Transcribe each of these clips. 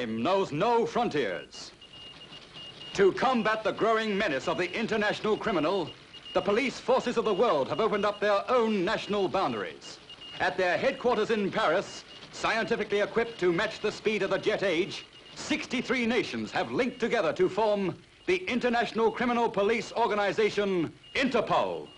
crime knows no frontiers. To combat the growing menace of the international criminal, the police forces of the world have opened up their own national boundaries. At their headquarters in Paris, scientifically equipped to match the speed of the jet age, 63 nations have linked together to form the International Criminal Police Organization, Interpol.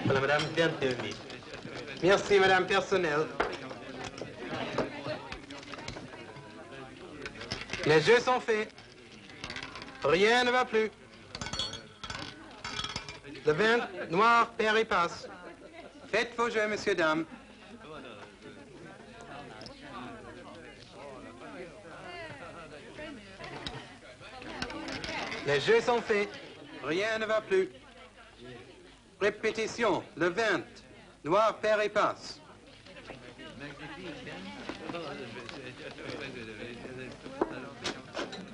Voilà, madame, bienvenue. Merci, madame, personnel. Les jeux sont faits. Rien ne va plus. Le vin noir perd et passe. Faites vos jeux, messieurs, dames. Les jeux sont faits. Rien ne va plus. Répétition, le 20. Noir perd et passe.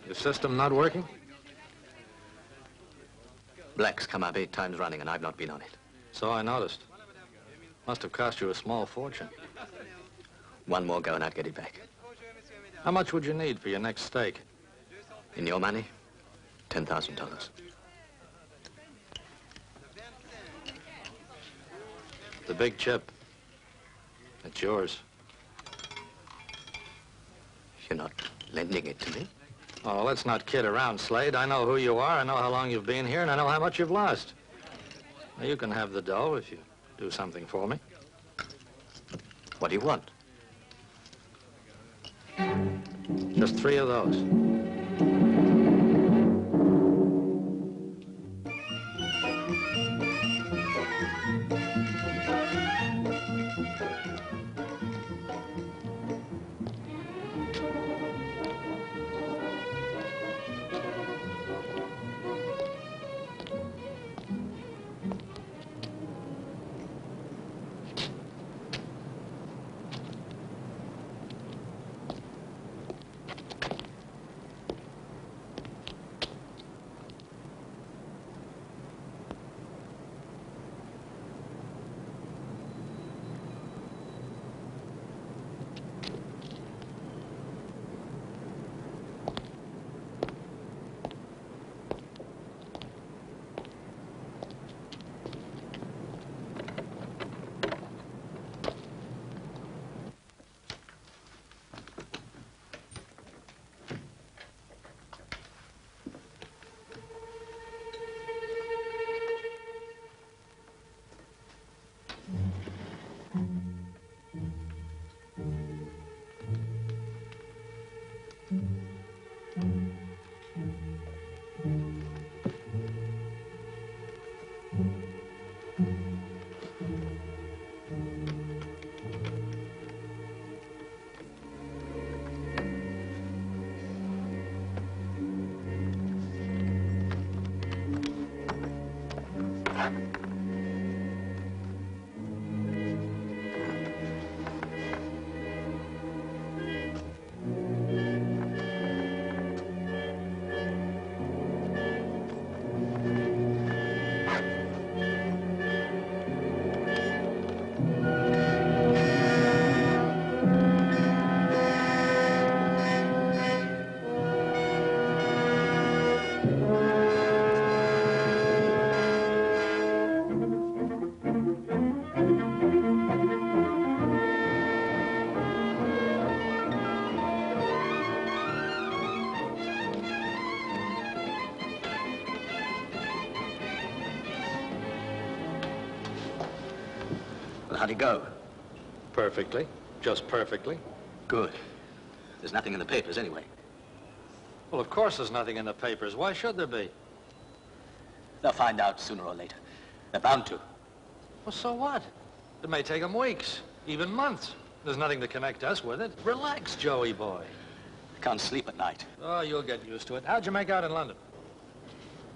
Your system not working? Black's come up 8 times running, and I've not been on it. So I noticed. Must have cost you a small fortune. One more go and I'd get it back. How much would you need for your next stake? In your money, $10,000. The big chip. It's yours. You're not lending it to me? Oh, let's not kid around, Slade. I know who you are, I know how long you've been here, and I know how much you've lost. Now, you can have the dough if you do something for me. What do you want? Just 3 of those. How'd it go? Perfectly. Just perfectly. Good. There's nothing in the papers anyway. Well, of course there's nothing in the papers. Why should there be? They'll find out sooner or later. They're bound to. Well, so what? It may take them weeks, even months. There's nothing to connect us with it. Relax, Joey boy. I can't sleep at night. Oh, you'll get used to it. How'd you make out in London?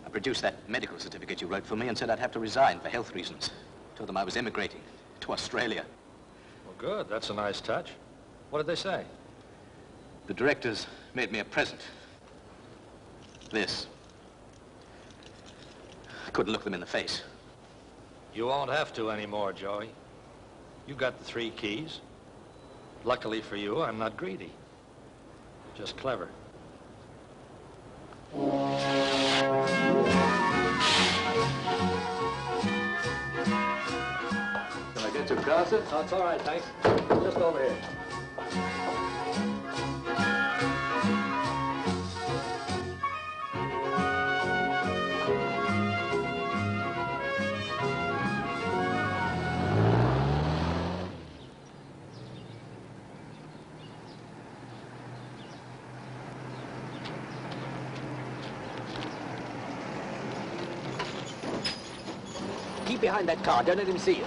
I produced that medical certificate you wrote for me and said I'd have to resign for health reasons. Told them I was immigrating to Australia. Well, good. That's a nice touch. What did they say? The directors made me a present. This. I couldn't look them in the face. You won't have to anymore, Joey. You got the 3 keys. Luckily for you, I'm not greedy. Just clever. Can I get your glasses? Oh, it's all right, thanks. Just over here. Keep behind that car. Don't let him see you.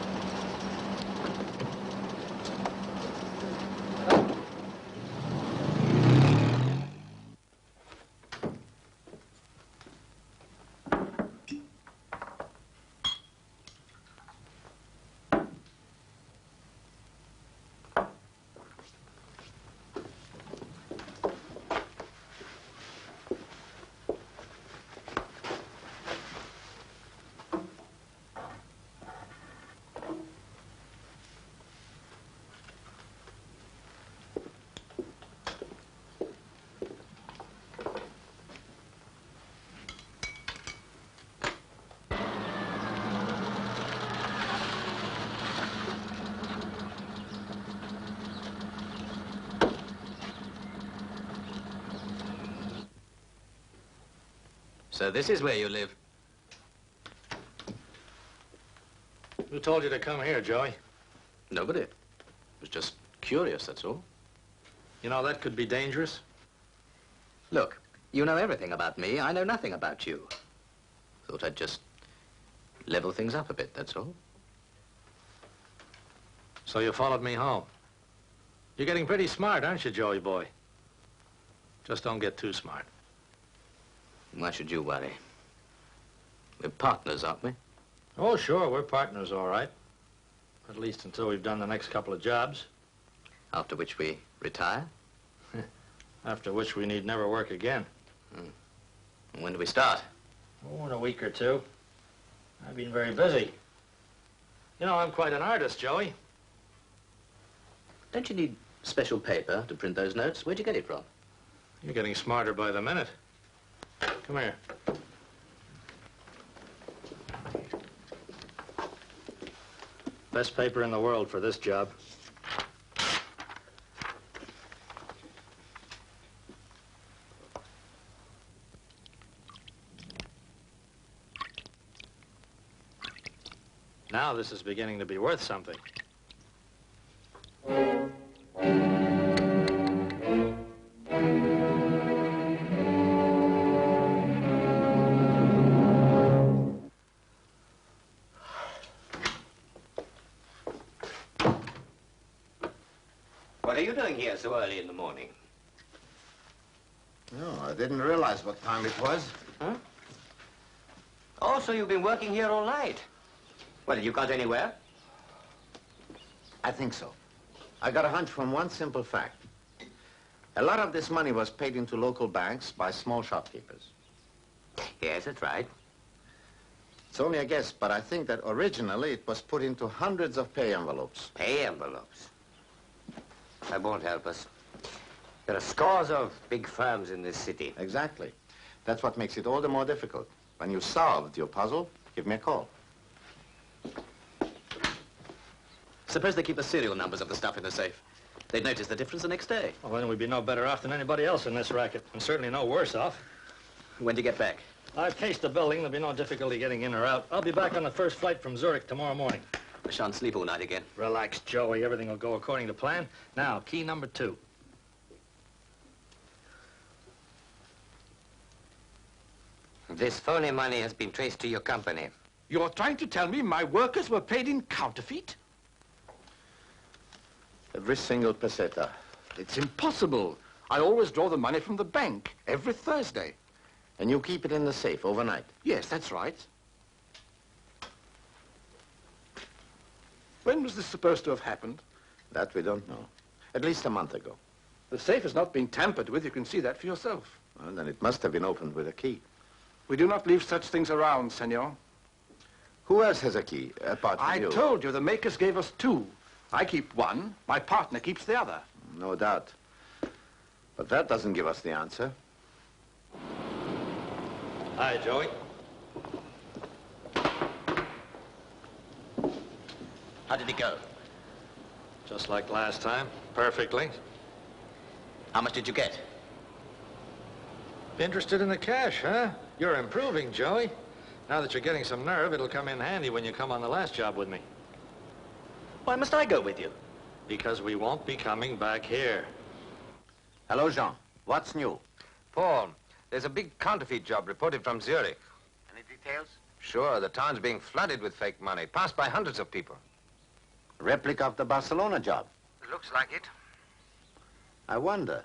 So this is where you live? Who told you to come here, Joey? Nobody. I was just curious, that's all. You know, that could be dangerous. Look, you know everything about me. I know nothing about you. Thought I'd just level things up a bit, that's all. So you followed me home. You're getting pretty smart, aren't you, Joey boy? Just don't get too smart. Why should you worry? We're partners, aren't we? Oh, sure, we're partners, all right. At least until we've done the next couple of jobs. After which we retire? After which we need never work again. And when do we start? Oh, in a week or two. I've been very busy. You know, I'm quite an artist, Joey. Don't you need special paper to print those notes? Where'd you get it from? You're getting smarter by the minute. Come here. Best paper in the world for this job. Now this is beginning to be worth something. What are you doing here so early in the morning? No, I didn't realize what time it was. Huh? Oh, so you've been working here all night. Well, you got anywhere? I think so. I got a hunch from one simple fact. A lot of this money was paid into local banks by small shopkeepers. Yes, that's right. It's only a guess, but I think that originally it was put into hundreds of pay envelopes. Pay envelopes. That won't help us. There are scores of big firms in this city. Exactly. That's what makes it all the more difficult. When you solved your puzzle, give me a call. Suppose they keep the serial numbers of the stuff in the safe. They'd notice the difference the next day. Well, then we'd be no better off than anybody else in this racket, and certainly no worse off. When do you get back? I've cased the building. There'll be no difficulty getting in or out. I'll be back on the first flight from Zurich tomorrow morning. I shan't sleep all night again. Relax, Joey. Everything will go according to plan. Now, key number 2. This phony money has been traced to your company. You're trying to tell me my workers were paid in counterfeit? Every single peseta. It's impossible. I always draw the money from the bank every Thursday. And you keep it in the safe overnight. Yes, that's right. When was this supposed to have happened? That we don't know. At least a month ago. The safe has not been tampered with. You can see that for yourself. Well, then it must have been opened with a key. We do not leave such things around, senor. Who else has a key, apart from you? I told you the makers gave us two. I keep one. My partner keeps the other. No doubt. But that doesn't give us the answer. Hi, Joey. How did it go? Just like last time. Perfectly. How much did you get? Interested in the cash, huh? You're improving, Joey. Now that you're getting some nerve, it'll come in handy when you come on the last job with me. Why must I go with you? Because we won't be coming back here. Hello, Jean. What's new? Paul, there's a big counterfeit job reported from Zurich. Any details? Sure, the town's being flooded with fake money, passed by hundreds of people. Replica of the Barcelona job. Looks like it. I wonder.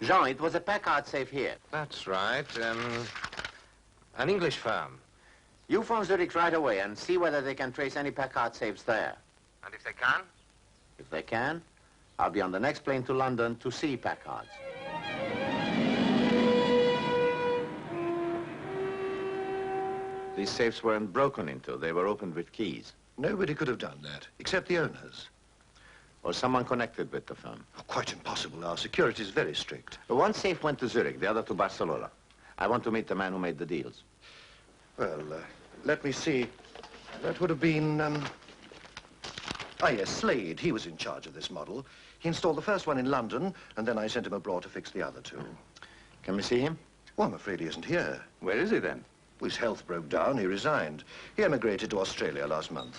Jean, it was a Packard safe here. That's right. An English firm. You phone Zurich right away and see whether they can trace any Packard safes there. And if they can? If they can, I'll be on the next plane to London to see Packards. These safes weren't broken into. They were opened with keys. Nobody could have done that, except the owners. Or someone connected with the firm. Oh, quite impossible. Our security is very strict. One safe went to Zurich, the other to Barcelona. I want to meet the man who made the deals. Well, let me see. That would have been, yes, Slade. He was in charge of this model. He installed the first one in London, and then I sent him abroad to fix the other two. Can we see him? Well, I'm afraid he isn't here. Where is he then? His health broke down. He resigned. He emigrated to Australia last month.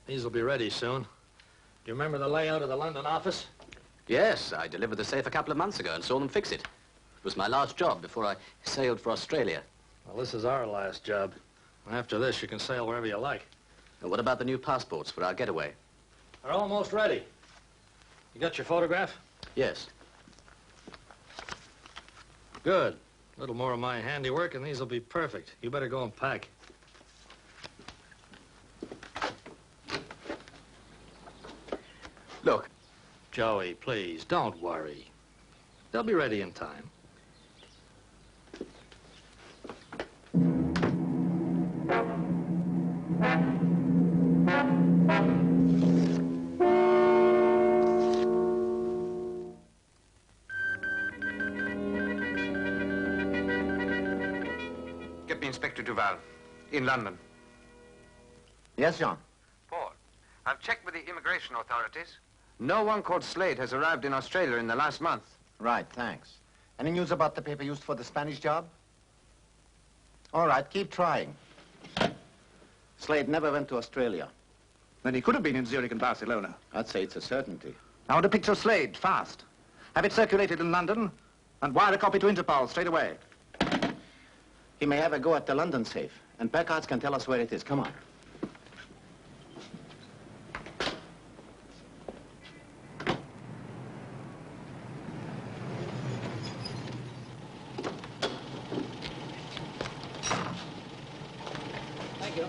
These will be ready soon. Do you remember the layout of the London office? Yes, I delivered the safe a couple of months ago and saw them fix it. It was my last job before I sailed for Australia. Well, this is our last job. After this, you can sail wherever you like. And what about the new passports for our getaway? They're almost ready. You got your photograph? Yes. Good. A little more of my handiwork, and these will be perfect. You better go and pack. Look. Joey, please, don't worry. They'll be ready in time. Get me Inspector Duval, in London. Yes, Jean. Paul, I've checked with the immigration authorities. No one called Slade has arrived in Australia in the last month. Right, thanks. Any news about the paper used for the Spanish job? All right, keep trying. Slade never went to Australia. Then he could have been in Zurich and Barcelona. I'd say it's a certainty. I want a picture of Slade, fast. Have it circulated in London, and wire a copy to Interpol straight away. He may have a go at the London safe, and Packards can tell us where it is. Come on. Thank you.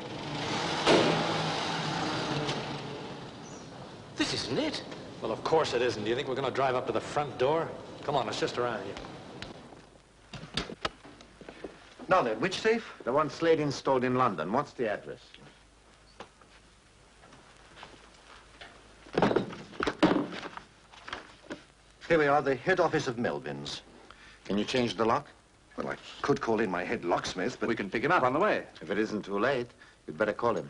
This isn't it. Well, of course it isn't. Do you think we're going to drive up to the front door? Come on, it's just around here. Now then, which safe? The one Slade installed in London. What's the address? Here we are, the head office of Melvin's. Can you change the lock? Well, I could call in my head locksmith, but... We can pick him up on the way. If it isn't too late, you'd better call him.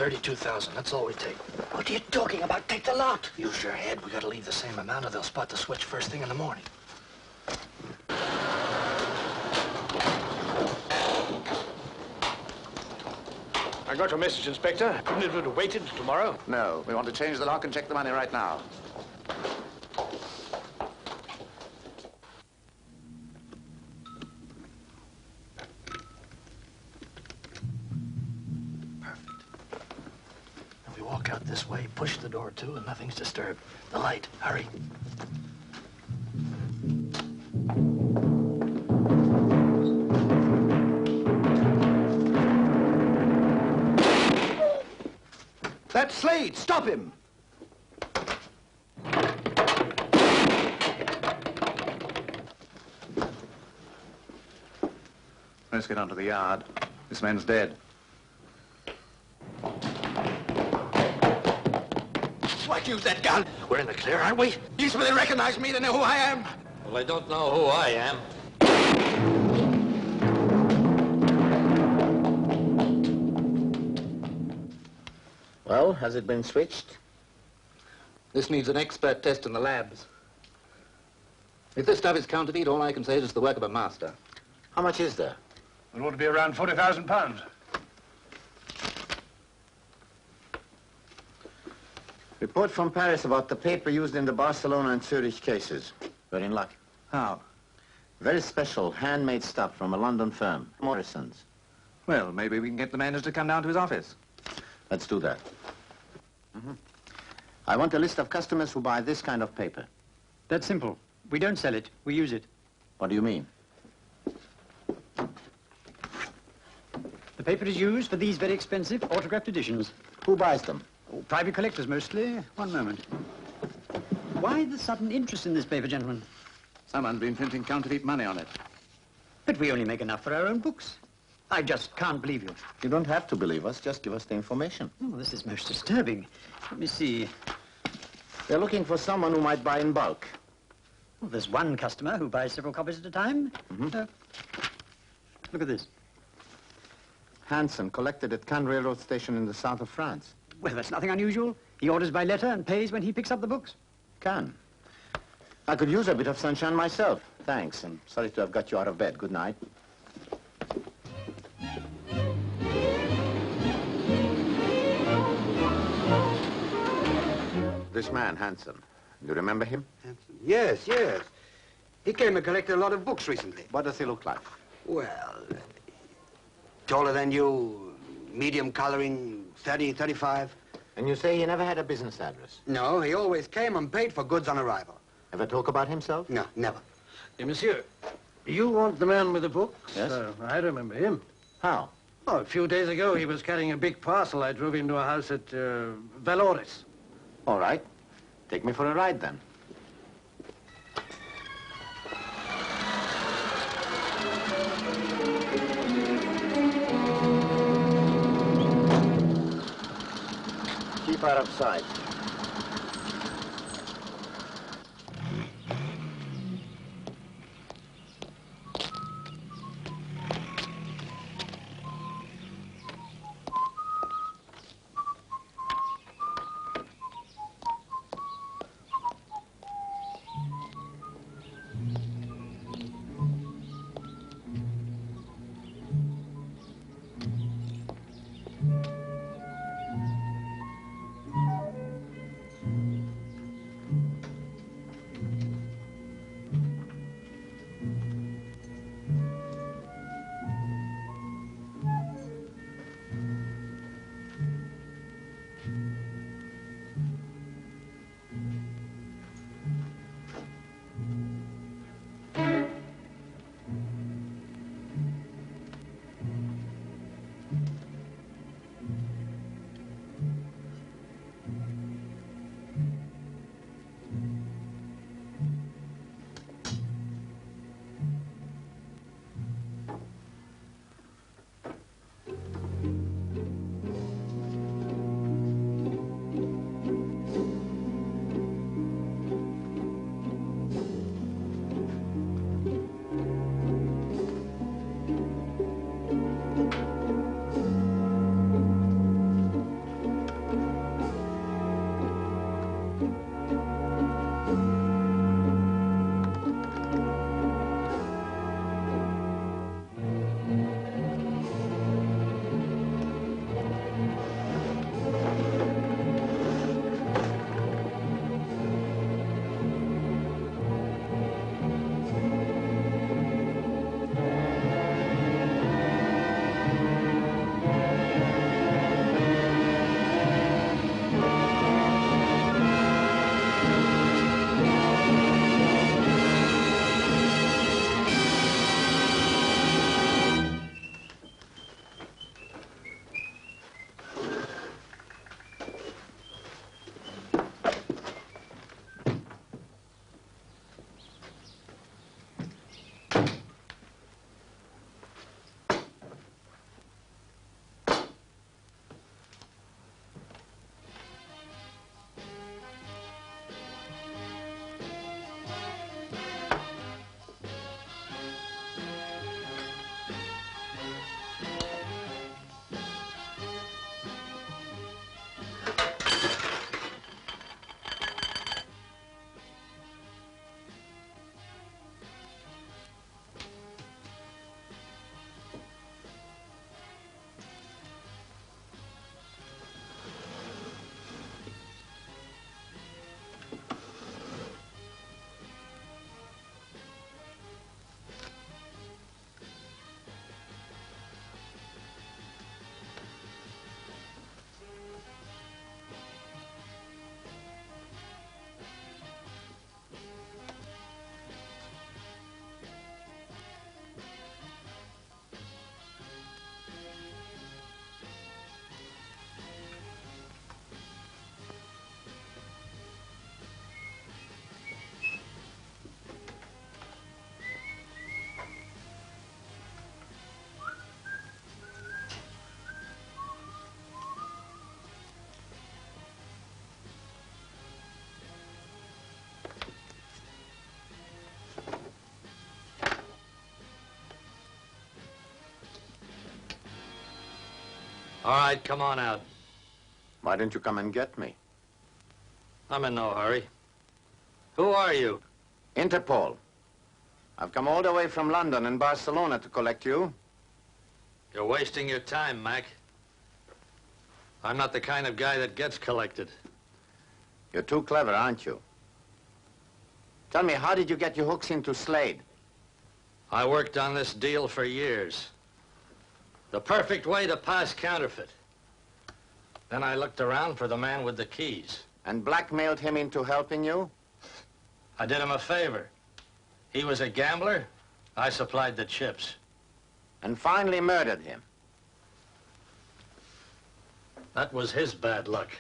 32,000. That's all we take. What are you talking about? Take the lot. Use your head. We gotta leave the same amount or they'll spot the switch first thing in the morning. I got your message, Inspector. Couldn't it have waited till tomorrow? No, we want to change the lock and check the money right now. If we walk out this way, push the door to, and nothing's disturbed. The light. Hurry. That's Slade! Stop him! Let's get onto the yard. This man's dead. Why'd you use that gun? We're in the clear, aren't we? You suppose they recognize me? They know who I am? Well, they don't know who I am. Well, has it been switched? This needs an expert test in the labs. If this stuff is counterfeit, all I can say is it's the work of a master. How much is there? It ought to be around £40,000. Report from Paris about the paper used in the Barcelona and Zurich cases. We're in luck. How? Very special, handmade stuff from a London firm, Morrison's. Well, maybe we can get the manager to come down to his office. Let's do that. I want a list of customers who buy this kind of paper. That's simple. We don't sell it. We use it. What do you mean? The paper is used for these very expensive autographed editions. Who buys them? Oh, private collectors mostly. One moment. Why the sudden interest in this paper, gentlemen? Someone's been printing counterfeit money on it. But we only make enough for our own books. I just can't believe you. You don't have to believe us. Just give us the information. Oh, this is most disturbing. Let me see. They're looking for someone who might buy in bulk. Well, there's one customer who buys several copies at a time. Look at this. Hanson, collected at Cannes Railroad Station in the south of France. Well, that's nothing unusual. He orders by letter and pays when he picks up the books. Cannes. I could use a bit of sunshine myself. Thanks, and sorry to have got you out of bed. Good night. This man, Hanson, do you remember him? Yes, yes. He came and collected a lot of books recently. What does he look like? Well, taller than you, medium coloring, 30, 35. And you say he never had a business address? No, he always came and paid for goods on arrival. Ever talk about himself? No, never. Hey, monsieur, you want the man with the books? Yes. I remember him. How? Oh, a few days ago, he was carrying a big parcel. I drove him to a house at Valoris. All right. Take me for a ride, then. Keep out of sight. All right, come on out. Why didn't you come and get me? I'm in no hurry. Who are you? Interpol. I've come all the way from London and Barcelona to collect you. You're wasting your time, Mac. I'm not the kind of guy that gets collected. You're too clever, aren't you? Tell me, how did you get your hooks into Slade? I worked on this deal for years. The perfect way to pass counterfeit. Then I looked around for the man with the keys. And blackmailed him into helping you? I did him a favor. He was a gambler. I supplied the chips. And finally murdered him. That was his bad luck.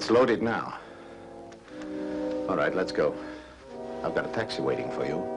It's loaded now. All right, let's go. I've got a taxi waiting for you.